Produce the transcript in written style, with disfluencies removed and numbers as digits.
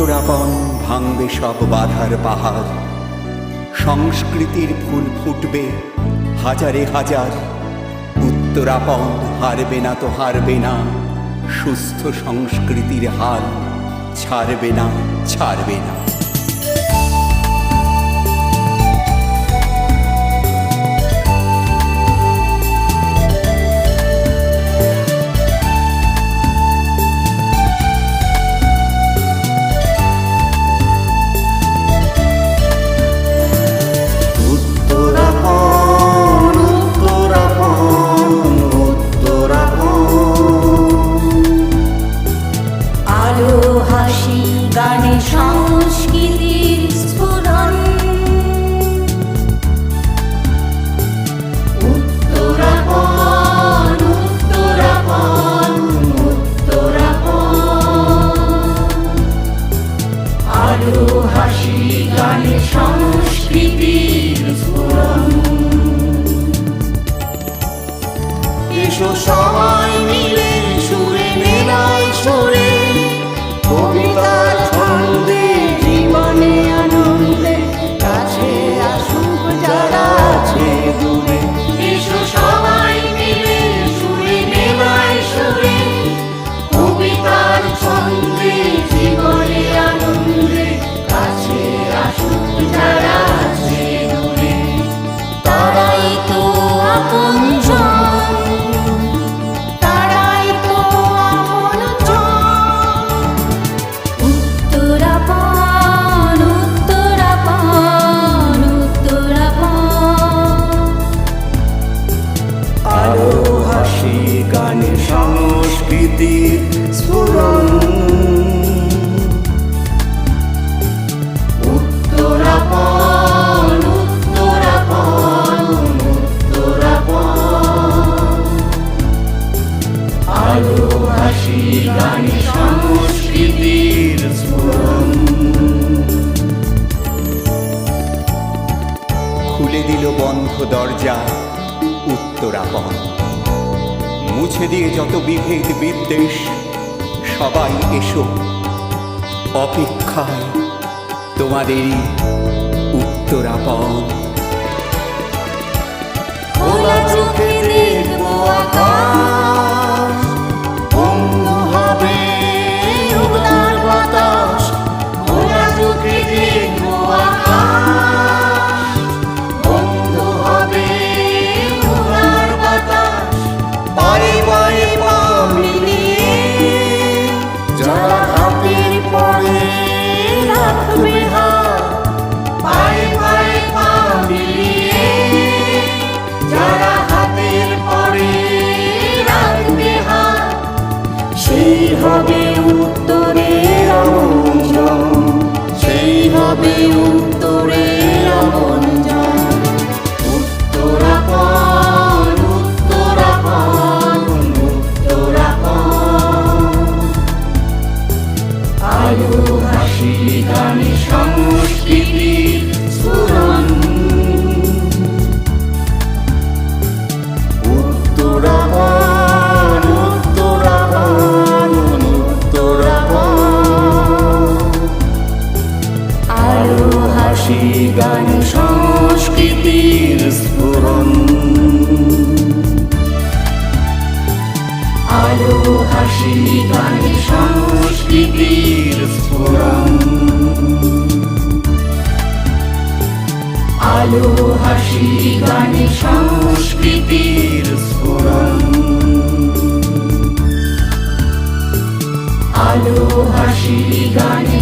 উত্তরাপণ ভাঙবে সব বাধার পাহাড়, সংস্কৃতির ফুল ফুটবে হাজারে হাজার। উত্তরাপণ হারবে না তো হারবে না, সুস্থ সংস্কৃতির হাল ছাড়বে না, ছাড়বে না। গানে সংস্কৃতির স্ফুরণ, উত্তরাপণ উত্তরাপণ উত্তরাপণ। আলো হাসি গানে সংস্কৃতির স্ফুরণ। এসো সবাই মিলে সুরে মেলায় সুরে, কবিতার ছন্দে জীবনে আনন্দে, কাছে আসুক যারা আছে দূরে। এসো সবাই মিলে সুরে মেলায় সুরে, কবিতার ছন্দে জীবনে আনন্দে, কাছে আসুক যারা আছে দূরে। তারাই তো আপনজন, তারাই তো আপনজন। উত্তরাপণ উত্তরাপণ উত্তরাপণ। আলো হাসি গানে সংস্কৃতির স্ফুরণ, উত্তরাপণ উত্তরাপণ উত্তরাপণ। আলো হাসি গানে সংস্কৃতির স্ফুরণ। খুলে দিল বন্ধ দরজা উত্তরাপণ, মুছে দিয়ে যত বিভেদ বিদ্বেষ। সবাই এসো, অপেক্ষায় তোমাদেরই উত্তরাপণ। খোলা চোখে দেখবো আকাশ, বন্ধ হবে উদার বাতাস। খোলা চোখে দেখবো আকাশ, বন্ধ হবে উদার বাতাস। পায়ে পায়ে পা মিলিয়ে যারা হাতের পরে রাখবে হাত। পায়ে পায়ে পা মিলিয়ে যারা হাতের পরে রাখবে হাত। সেই হবে উত্তরের আপনজন, সেই হবে উত্তরের আপনজন। উত্তরাপণ উত্তরাপণ উত্তরাপণ। আলো হাসি গানে সংস্কৃতির স্ফুরণ, উত্তরাপণ উত্তরাপণ উত্তরাপণ। আলো হাসি গানে সংস্কৃতির স্ফুরণ, আলো হাসি গানে সংস্কৃতির স্ফুরণ। আলো হাসি গানে সংস্কৃতির স্ফুরণ। আলো হাসি গানে